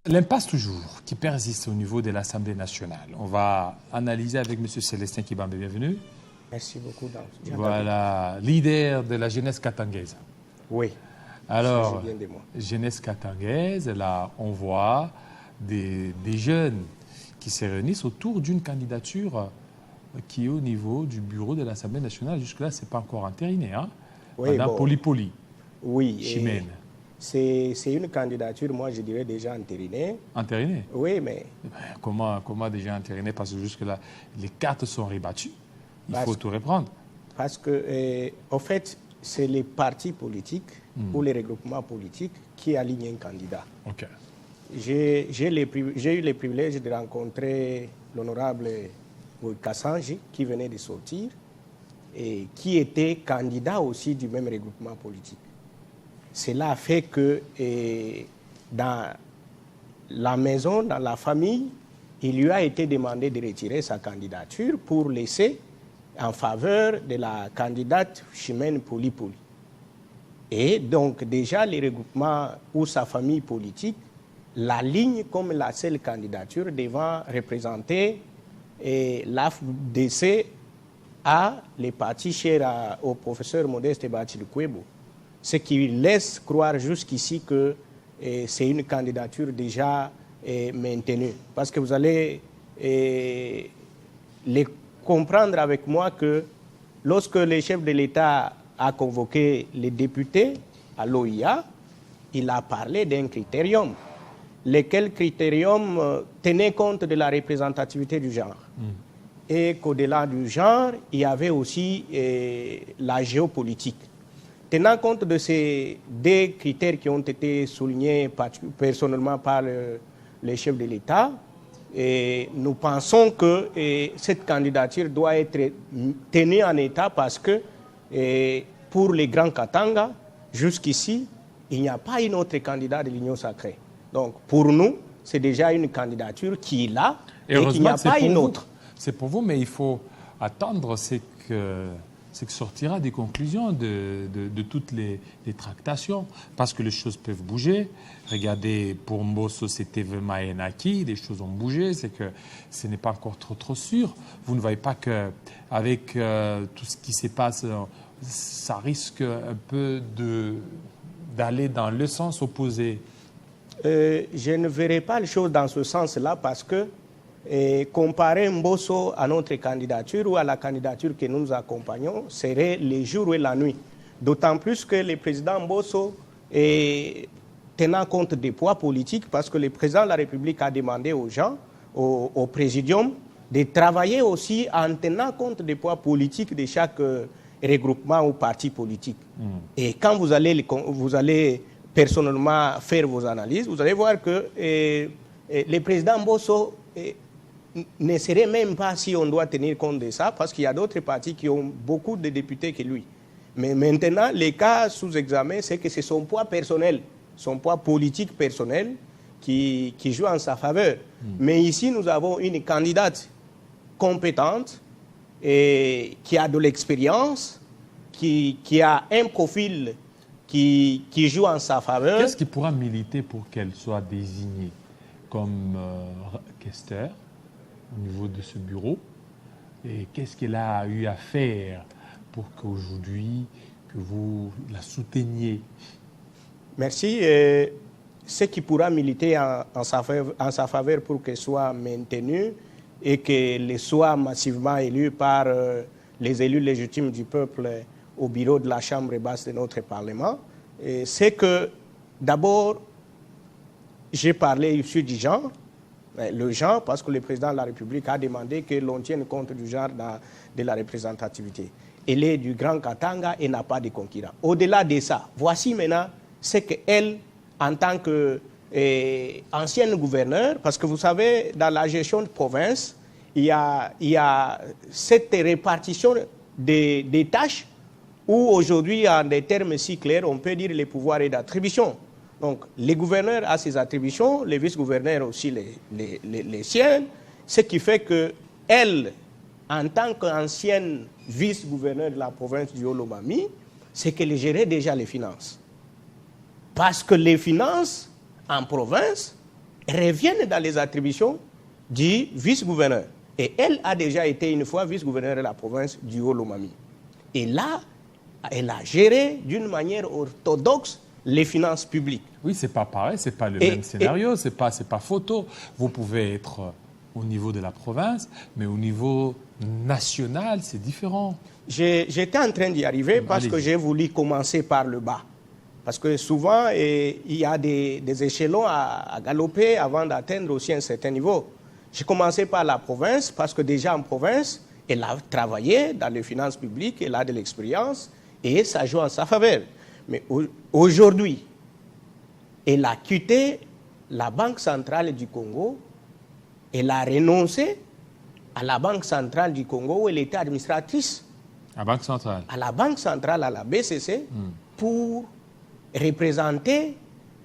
L'impasse toujours qui persiste au niveau de l'Assemblée nationale. On va analyser avec M. Célestin Kibambe. Bienvenue. Merci beaucoup. Voilà, leader de la jeunesse katangaise. Oui. Alors, jeunesse katangaise, là, on voit des jeunes qui se réunissent autour d'une candidature qui est au niveau du bureau de l'Assemblée nationale. Jusque-là, ce n'est pas encore entériné. Hein? Oui, Madame Poli. Oui. Chimène. C'est une candidature, moi, je dirais déjà entérinée. Entérinée? Oui, mais... Comment déjà entériné? Parce que jusque-là, les cartes sont rebattues. Il faut tout reprendre. Parce que, en fait, c'est les partis politiques ou les regroupements politiques qui alignent un candidat. Okay. J'ai eu le privilège de rencontrer l'honorable Kassanji qui venait de sortir et qui était candidat aussi du même regroupement politique. Cela a fait que dans la maison, dans la famille, il lui a été demandé de retirer sa candidature pour laisser en faveur de la candidate Chimène Poli. Et donc déjà les regroupements ou sa famille politique l'alignent comme la seule candidature devant représenter l'AFDC à les partis chers au professeur Modeste Bachilukwebo. Ce qui laisse croire jusqu'ici que c'est une candidature déjà maintenue. Parce que vous allez les comprendre avec moi que lorsque le chef de l'État a convoqué les députés à l'OIA, il a parlé d'un critérium. Lequel critérium tenait compte de la représentativité du genre. Et qu'au-delà du genre, il y avait aussi la géopolitique. Tenant compte de ces deux critères qui ont été soulignés personnellement par le chef de l'État, nous pensons que cette candidature doit être tenue en état parce que pour les grands Katanga, jusqu'ici, il n'y a pas une autre candidat de l'Union sacrée. Donc pour nous, c'est déjà une candidature qui est là et qu'il n'y a pas une autre. C'est pour vous, mais il faut attendre ce que sortira des conclusions de toutes les tractations, parce que les choses peuvent bouger. Regardez, pour Mbosso, c'était vraiment un acquis, les choses ont bougé, c'est que ce n'est pas encore trop sûr. Vous ne voyez pas qu'avec tout ce qui se passe, ça risque un peu d'aller dans le sens opposé? Je ne verrai pas les choses dans ce sens-là parce que comparer Mbosso à notre candidature ou à la candidature que nous accompagnons serait les jours et la nuit. D'autant plus que le président Mbosso tenant compte des poids politiques, parce que le président de la République a demandé aux gens, au présidium, de travailler aussi en tenant compte des poids politiques de chaque regroupement ou parti politique. Et quand vous allez personnellement faire vos analyses, vous allez voir que le président Mbosso ne serait même pas si on doit tenir compte de ça, parce qu'il y a d'autres partis qui ont beaucoup de députés que lui. Mais maintenant, les cas sous examen, c'est que c'est son poids personnel, son poids politique personnel qui joue en sa faveur. Mais ici, nous avons une candidate compétente et qui a de l'expérience, qui a un profil qui joue en sa faveur. Qu'est-ce qui pourra militer pour qu'elle soit désignée comme questeur au niveau de ce bureau? Et qu'est-ce qu'elle a eu à faire pour qu'aujourd'hui, que vous la souteniez? Merci. Ce qui pourra militer en sa faveur pour qu'elle soit maintenue et qu'elle soit massivement élue par les élus légitimes du peuple au bureau de la Chambre basse de notre Parlement, c'est que d'abord, j'ai parlé ici du genre, le genre parce que le président de la République a demandé que l'on tienne compte du genre de la représentativité. Elle est du Grand Katanga et n'a pas de concurrent. Au-delà de ça, voici maintenant ce qu'elle, en tant qu'ancienne gouverneure, parce que vous savez, dans la gestion de province, il y a cette répartition des tâches où aujourd'hui, en des termes si clairs, on peut dire les pouvoirs et d'attribution. Donc, les gouverneurs ont ses attributions, les vice-gouverneurs aussi les siennes, ce qui fait qu'elle, en tant qu'ancienne vice-gouverneure de la province du Haut-Lomami, c'est qu'elle gérait déjà les finances. Parce que les finances, en province, reviennent dans les attributions du vice-gouverneur. Et elle a déjà été une fois vice-gouverneur de la province du Haut-Lomami. Et là, elle a géré d'une manière orthodoxe les finances publiques. Oui, c'est pas pareil, c'est pas le même scénario, c'est pas photo. Vous pouvez être au niveau de la province, mais au niveau national, c'est différent. J'étais en train d'y arriver parce que j'ai voulu commencer par le bas. Parce que souvent, il y a des échelons à galoper avant d'atteindre aussi un certain niveau. J'ai commencé par la province parce que déjà en province, elle a travaillé dans les finances publiques, elle a de l'expérience et ça joue en sa faveur. Mais aujourd'hui, elle a quitté la Banque centrale du Congo, elle a renoncé à la Banque centrale du Congo où elle était administratrice. La Banque centrale. À la Banque centrale, à la BCC, pour représenter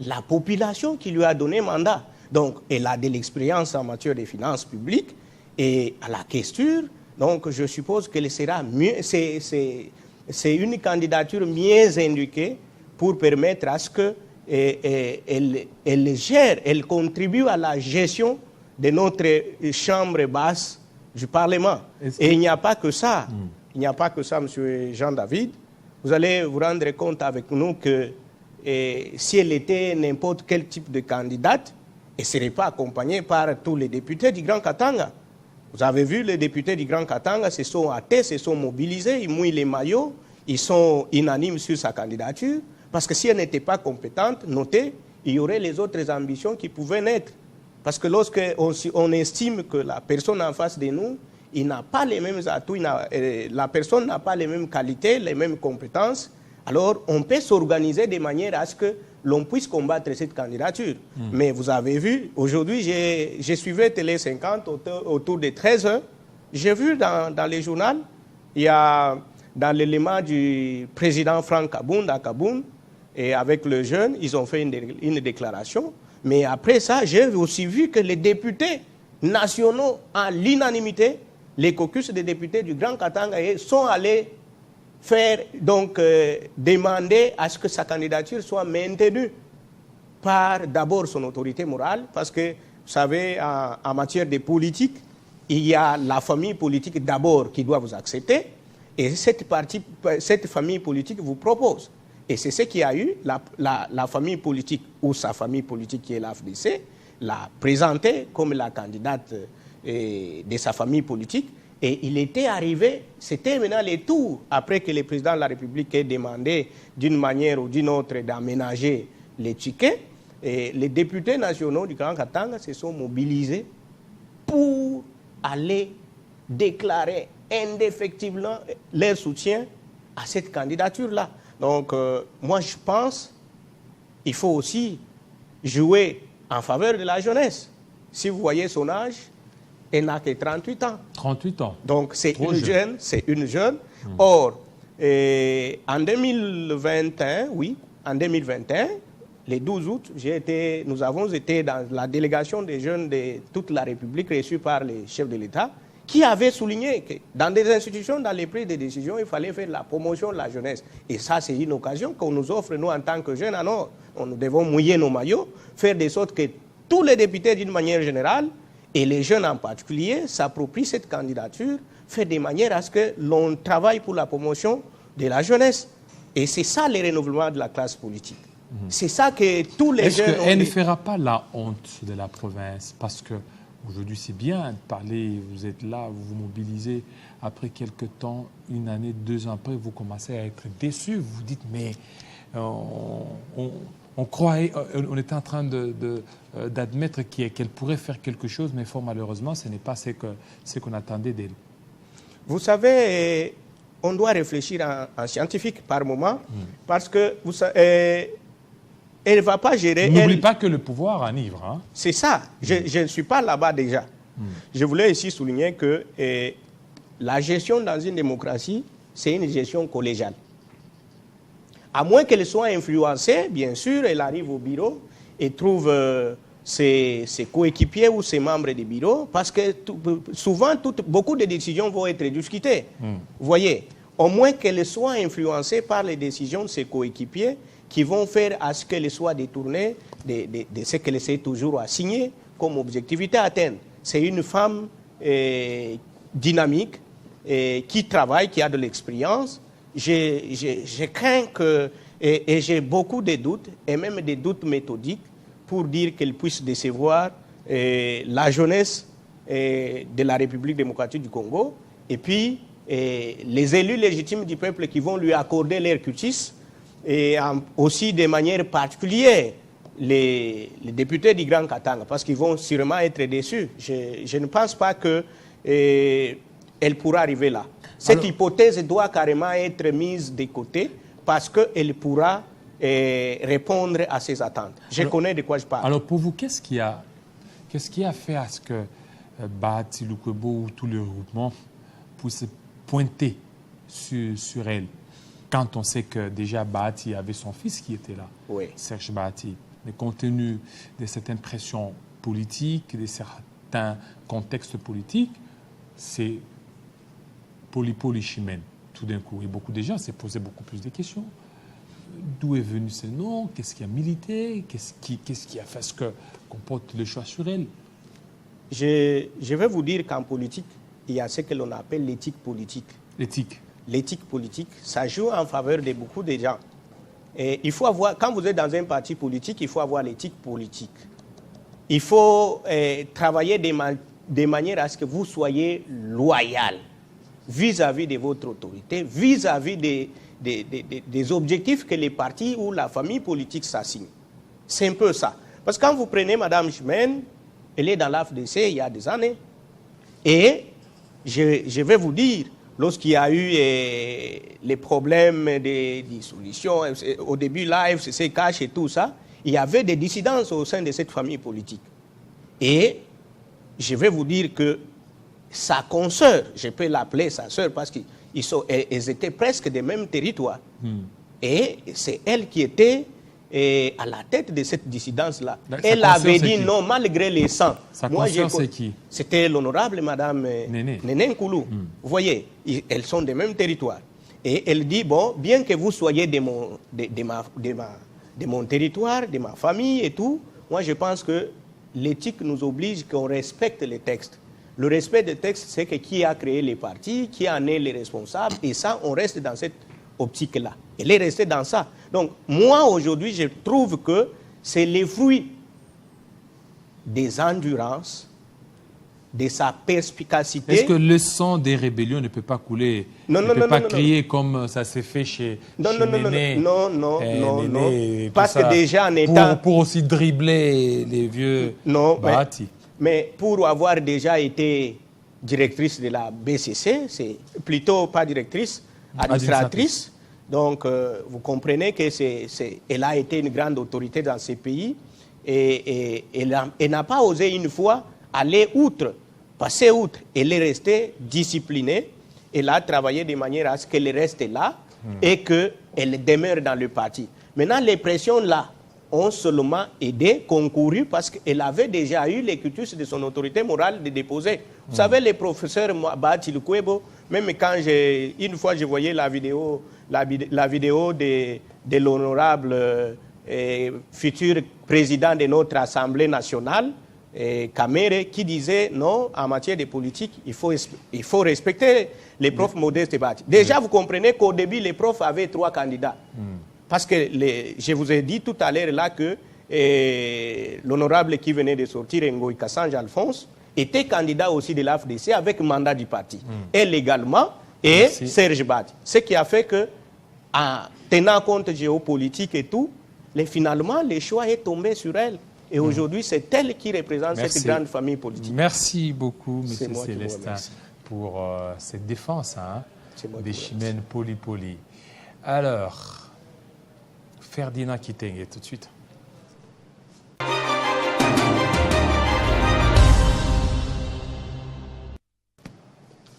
la population qui lui a donné mandat. Donc, elle a de l'expérience en matière de finances publiques et à la questure, donc je suppose qu'elle sera mieux, c'est une candidature mieux indiquée pour permettre à ce qu'elle gère, elle contribue à la gestion de notre chambre basse du Parlement. Et il n'y a pas que ça. Il n'y a pas que ça, M. Jean-David. Vous allez vous rendre compte avec nous que si elle était n'importe quel type de candidate, elle ne serait pas accompagnée par tous les députés du Grand Katanga. Vous avez vu, les députés du Grand Katanga se sont hâtés, se sont mobilisés, ils mouillent les maillots, ils sont unanimes sur sa candidature, parce que si elle n'était pas compétente, notez, il y aurait les autres ambitions qui pouvaient naître. Parce que lorsqu'on estime que la personne en face de nous, il n'a pas les mêmes atouts, la personne n'a pas les mêmes qualités, les mêmes compétences, alors on peut s'organiser de manière à ce que l'on puisse combattre cette candidature. Mais vous avez vu, aujourd'hui, j'ai suivi Télé 50 autour de 13 heures. J'ai vu dans les journaux, il y a dans l'élément du président Franck Kabound à Kabound, et avec le jeune, ils ont fait une déclaration. Mais après ça, j'ai aussi vu que les députés nationaux, à l'unanimité, les caucus des députés du Grand Katanga sont allés faire, donc, demander à ce que sa candidature soit maintenue par d'abord son autorité morale, parce que, vous savez, en matière de politique, il y a la famille politique d'abord qui doit vous accepter, et cette famille politique vous propose. Et c'est ce qu'il y a eu, la famille politique ou sa famille politique qui est l'AFDC, l'a présentée comme la candidate de sa famille politique. Et il était arrivé, c'était maintenant les tours, après que le président de la République ait demandé d'une manière ou d'une autre d'aménager les tickets, et les députés nationaux du Grand Katanga se sont mobilisés pour aller déclarer indéfectiblement leur soutien à cette candidature-là. Donc, moi, je pense qu'il faut aussi jouer en faveur de la jeunesse. Si vous voyez son âge, elle n'a que 38 ans. 38 ans. Donc, c'est une jeune. Or, en 2021, en 2021, le 12 août, nous avons été dans la délégation des jeunes de toute la République reçue par les chefs de l'État, qui avait souligné que dans des institutions, dans les prises de décision, il fallait faire la promotion de la jeunesse. Et ça, c'est une occasion qu'on nous offre, nous, en tant que jeunes. Alors, nous devons mouiller nos maillots, faire de sorte que tous les députés, d'une manière générale, et les jeunes en particulier, s'approprient cette candidature, faire de manière à ce que l'on travaille pour la promotion de la jeunesse. Et c'est ça le renouvellement de la classe politique. C'est ça que tous les jeunes... Est-ce qu'elle ne fera pas la honte de la province? Parce que aujourd'hui, c'est bien de parler, vous êtes là, vous vous mobilisez. Après quelques temps, une année, 2 ans après, vous commencez à être déçus. Vous vous dites, mais on croyait, on était en train d'admettre qu'elle pourrait faire quelque chose, mais fort malheureusement, ce n'est pas ce qu'on attendait d'elle. Vous savez, on doit réfléchir en scientifique par moment, parce que elle ne va pas gérer... N'oublie pas que le pouvoir enivre. Hein? C'est ça. Je ne suis pas là-bas déjà. Je voulais ici souligner que la gestion dans une démocratie, c'est une gestion collégiale. À moins qu'elle soit influencée, bien sûr, elle arrive au bureau et trouve ses coéquipiers ou ses membres du bureau, parce que souvent, beaucoup de décisions vont être discutées. Vous voyez, au moins qu'elle soit influencée par les décisions de ses coéquipiers qui vont faire à ce qu'elle soit détournée de ce qu'elle essaie toujours à signer comme objectivité à atteindre. C'est une femme dynamique, qui travaille, qui a de l'expérience. Je crains que, et j'ai beaucoup de doutes, et même des doutes méthodiques, pour dire qu'elle puisse décevoir la jeunesse de la République démocratique du Congo, et puis les élus légitimes du peuple qui vont lui accorder leur cutis, et aussi de manière particulière les députés du Grand Katanga, parce qu'ils vont sûrement être déçus. Je ne pense pas qu'elle pourra arriver là. Cette hypothèse doit carrément être mise de côté parce qu'elle pourra répondre à ces attentes. Je connais de quoi je parle. Alors pour vous, qu'est-ce qui a fait à ce que Bahati Lukwebo ou tout le regroupement puisse pointer sur elle, quand on sait que déjà Bahati avait son fils qui était là, oui. Serge Bahati, mais compte tenu de certaines pressions politiques, de certains contextes politiques, c'est Poli Chimène, tout d'un coup. Et beaucoup de gens s'est posé beaucoup plus de questions. D'où est venu ce nom? Qu'est-ce qui a milité? Qu'est-ce qui a fait qu'on porte le choix sur elle? Je vais vous dire qu'en politique, il y a ce que l'on appelle l'éthique politique. L'éthique? L'éthique politique, ça joue en faveur de beaucoup de gens. Et il faut avoir, quand vous êtes dans un parti politique, il faut avoir l'éthique politique. Il faut travailler de manière à ce que vous soyez loyal vis-à-vis de votre autorité, vis-à-vis des objectifs que les partis ou la famille politique s'assignent. C'est un peu ça. Parce que quand vous prenez Mme Chimène, elle est dans l'AFDC il y a des années. Et je vais vous dire, lorsqu'il y a eu les problèmes de dissolution, au début, la FCC cache et tout ça, il y avait des dissidences au sein de cette famille politique. Et je vais vous dire que sa consoeur, je peux l'appeler sa sœur parce qu'elles étaient presque des mêmes territoires. Et c'est elle qui était à la tête de cette dissidence-là. Elle avait dit non, malgré les sangs. Sa consoeur, c'est qui? C'était l'honorable Madame Néné Nkoulou. Vous voyez, elles sont des mêmes territoires. Et elle dit, bon, bien que vous soyez de mon territoire, de ma famille et tout, moi je pense que l'éthique nous oblige qu'on respecte les textes. Le respect des textes, c'est que qui a créé les partis, qui en est les responsables, et ça, on reste dans cette optique-là. Elle est restée dans ça. Donc, moi, aujourd'hui, je trouve que c'est les fruits des endurances, de sa perspicacité. Est-ce que le sang des rébellions ne peut pas couler, ne peut pas crier comme ça s'est fait chez Néné? Non. Parce que déjà en état... Pour aussi dribbler les vieux Bahati. Mais pour avoir déjà été directrice de la BCC, c'est plutôt pas directrice, administratrice. Donc, vous comprenez qu'elle a été une grande autorité dans ces pays et elle n'a pas osé une fois aller outre, passer outre. Elle est restée disciplinée. Elle a travaillé de manière à ce qu'elle reste là et qu'elle demeure dans le parti. Maintenant, les pressions là ont seulement aidé, concouru, parce qu'elle avait déjà eu les cutus de son autorité morale de déposer. Vous savez, les professeurs Bahati Lukwebo, même quand une fois je voyais la vidéo de l'honorable futur président de notre Assemblée nationale, Kamere, qui disait non, en matière de politique, il faut respecter les profs modestes Bahati. Déjà, vous comprenez qu'au début, les profs avaient 3 candidats. Parce que je vous ai dit tout à l'heure là que l'honorable qui venait de sortir, Ngoï Kassange Alphonse, était candidat aussi de l'AFDC avec mandat du parti. Elle également, et Serge Bahati. Ce qui a fait que, en tenant compte géopolitique et tout, finalement, le choix est tombé sur elle. Et aujourd'hui, c'est elle qui représente cette grande famille politique. Merci beaucoup, M. Célestin, pour cette défense des Chimènes Poli. Alors, Ferdinand Kitenge, tout de suite.